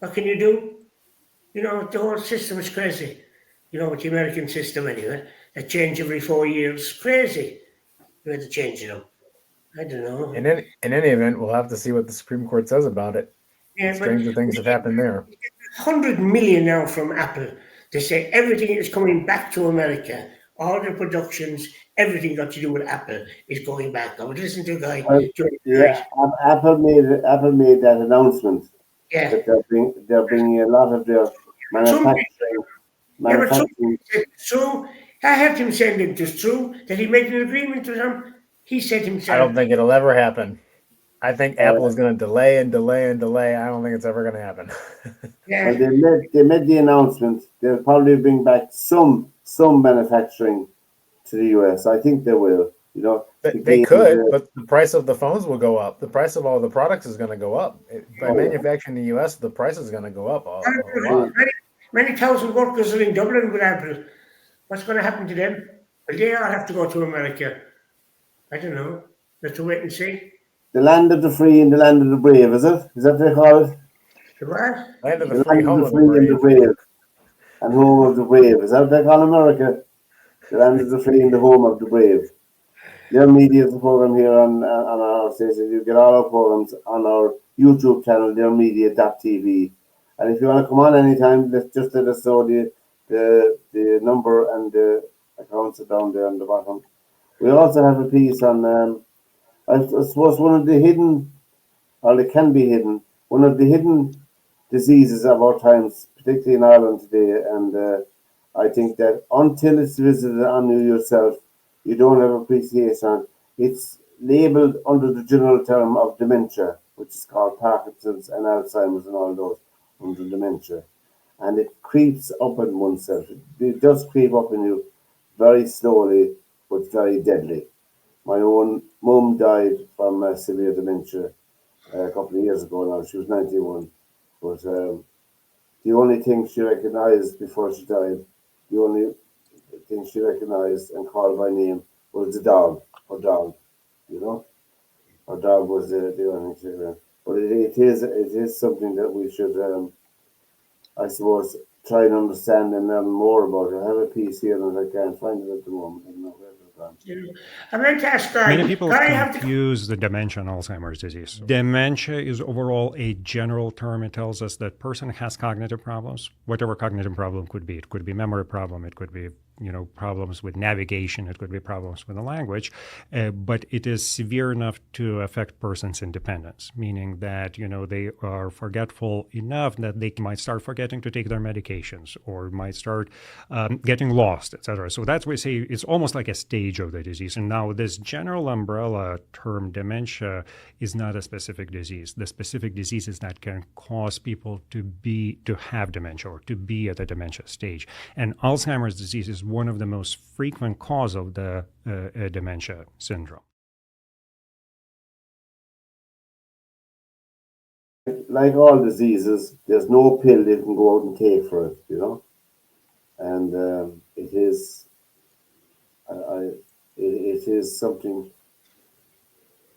What can you do? You know, the whole system is crazy. You know, with the American system anyway. They change every 4 years. Crazy. You had to change them. I don't know. In any event, we'll have to see what the Supreme Court says about it. Yeah, but Stranger things have happened there. 100 million now from Apple. They say everything is coming back to America. All the productions, everything got to do with Apple is going back. I would listen to a guy Well, during the yeah, night. Apple made that announcement Yeah. that they're bringing a lot of their Some, manufacturing. yeah, but some manufacturing. said it's true. I heard him saying it was true, that he made an agreement with them. He said I himself. don't think it'll ever happen. I think Uh, Apple is going to delay and delay and delay. I don't think it's ever going to happen. Yeah. Well, they made the announcement. They'll probably bring back some manufacturing to the US. I think they will. You know, They could, but the price of the phones will go up. The price of all the products is going to go up. By manufacturing in the U.S., the price is going to go up a lot. Many thousand workers are in Dublin with Apple. What's going to happen to them? Will they all have to go to America? I don't know. Let's have to wait and see. The land of the free and the land of the brave, is it? Is that what they call it? The what? Land of The the free, land home of of the the free and the brave. brave, and home of the brave. Is that what they call America? The land of the free and the home of the brave. Their media is a program here on our station. You get all our programs on our YouTube channel, theirmedia.tv. And if you want to come on anytime, just let us know the number and the accounts are down there on the bottom. We also have a piece on, I suppose, one of the hidden, or they can be hidden, one of the hidden diseases of our times, particularly in Ireland today. And I think that until it's visited on you yourself, you don't have appreciation. It's labeled under the general term of dementia, which is called Parkinson's and Alzheimer's and all those under dementia. And it creeps up in oneself. It does creep up in you very slowly, but very deadly. My own mum died from severe dementia a couple of years ago now. She was 91. But the only thing she recognized before she died, the only thing she recognized and called by name was the dog, her dog, you know? Her dog was the only thing she recognized. But it is something that we should, I suppose, try and understand and learn more about. I have a piece here and I can't find it at the moment. I don't know where it's gone. I meant to ask Guy. Many people Guy, have to confuse the dementia and Alzheimer's disease. Dementia is overall a general term. It tells us that person has cognitive problems, whatever cognitive problem could be. It could be memory problem. It could be problems with navigation. It could be problems with the language, but it is severe enough to affect person's independence, meaning that they are forgetful enough that they might start forgetting to take their medications or might start getting lost, etc. So that's why we say it's almost like a stage of the disease. And now this general umbrella term dementia is not a specific disease. The specific diseases that can cause people to have dementia or to be at the dementia stage. And Alzheimer's disease is one of the most frequent cause of the dementia syndrome. Like all diseases, there's no pill you can go out and take for it, and it is it is something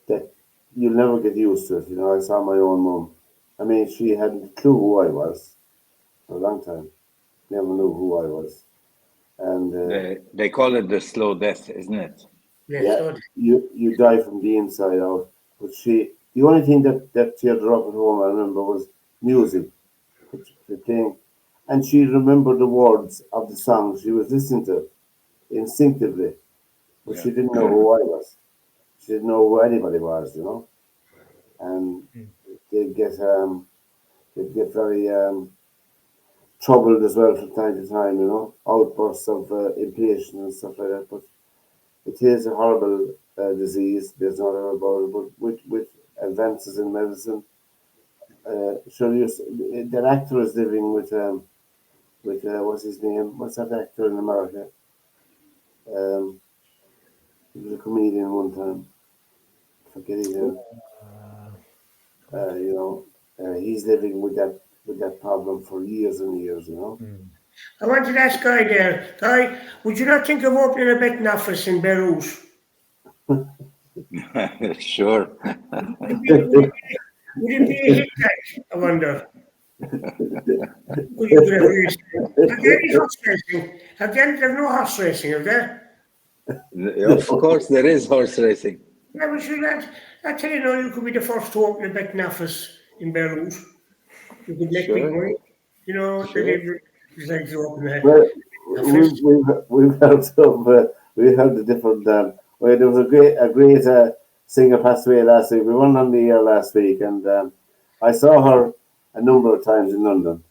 that you'll never get used to it. I saw my own mum. I mean, she hadn't a clue who I was for a long time. Never knew who I was. And They call it the slow death, isn't it? yeah, you die from the inside out. But the only thing that cheered her up at home, I remember, was music, the thing. And she remembered the words of the song she was listening to instinctively. But she didn't know who I was. She didn't know who anybody was, And they'd get very troubled as well from time to time, outbursts of impatience and stuff like that. But it is a horrible disease. There's no doubt about it. But with advances in medicine, that actor is living with what's his name? What's that actor in America? He was a comedian one time. forget his name. He's living with that problem for years and years. I wanted to ask Guy there. Guy, would you not think of opening a betting office in Belarus? Sure. Would it be a hit, like, I wonder? Would you do it? Have there any horse racing? There's no horse racing, is there? Of course, there is horse racing. Yeah, but sure, I tell you now, you could be the first to open a betting office in Belarus. You could make big money. It's like to open a Well, office. we've heard the different. Well, there was a great singer passed away last week. We went on the air last week, and I saw her a number of times in London.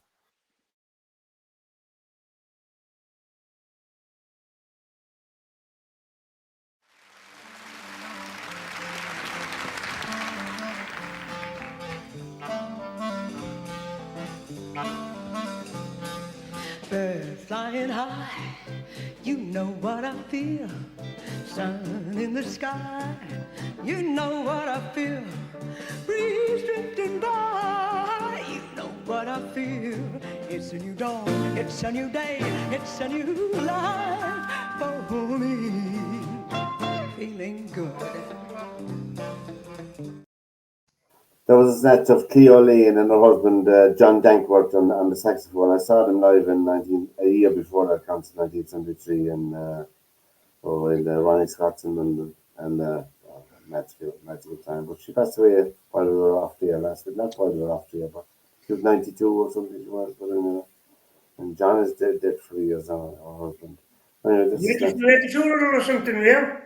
Birds flying high, you know what I feel. Sun in the sky, you know what I feel. Breeze drifting by, you know what I feel. It's a new dawn, it's a new day, it's a new life for me. Feeling good. There was a snatch of Cleo Lane and her husband John Dankworth on the saxophone. I saw them live a year before that concert, 1973, in the Ronnie Scott's in London, and magical time. But she passed away while we were off the air last week. Not while we were off the air, but she was 92 or something. She was, but anyway. And John is dead for years now. Her husband. Anyway, or something, yeah?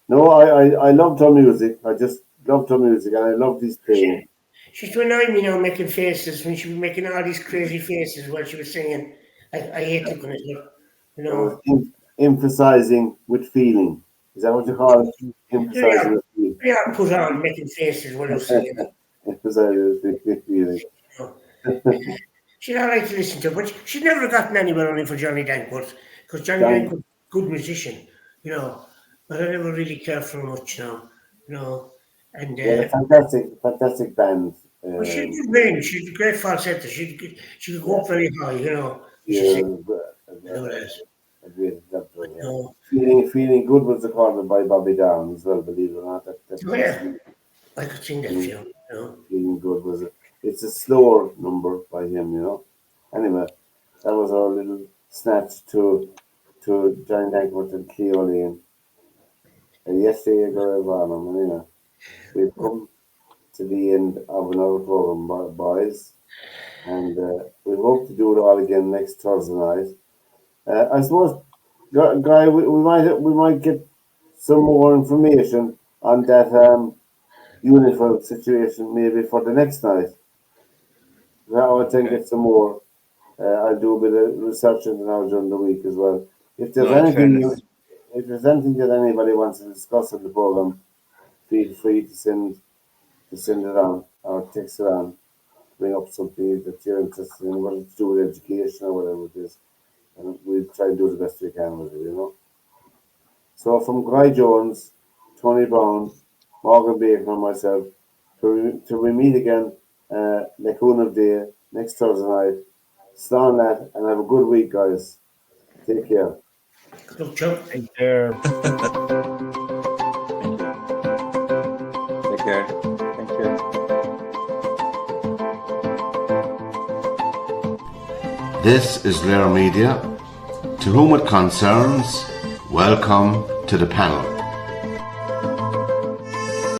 No, I loved her music. I just loved her music, and I loved his playing. She used to annoy me now making faces when she was making all these crazy faces while she was singing. I hate looking at her, you know. Emphasizing with feeling. Is that what you call it? Emphasizing with feeling. Yeah, put on making faces while I was singing. Emphasizing with feeling. She's all right to listen to, but she's never gotten anywhere only for Johnny Dankworth, because Johnny Dankworth, good musician, you know. But I never really cared for her much now, you know. And fantastic band. Well, she did win. She's a great falsetto. She could go up very high, you know. Feeling Good was recorded by Bobby Down as well, believe it or not. I could sing that tune, you know. Feeling Good it's a slower number by him, you know. Anyway, that was our little snatch to Johnny Dankworth and Cleo Lane. And yesterday I got a anyway. We've come to the end of another program, boys, and we hope to do it all again next Thursday night. I suppose, Guy, we might get some more information on that uniform situation maybe for the next night. Now I think get some more. I'll do a bit of research into now during the week as well. If there's anything that anybody wants to discuss in the program, feel free to send it on or text it on. Bring up something that you're interested in, whether it's to do with education or whatever it is, and we'll try and do the best we can with it, you know. So from Guy Jones, Tony Browne, Morgan Bacon, and myself, till we meet again, Lekun of Day next Thursday night. Slán that, and have a good week, guys. Take care. Take care. Take care. Thank you. This is Lair Media. To whom it concerns, welcome to the panel.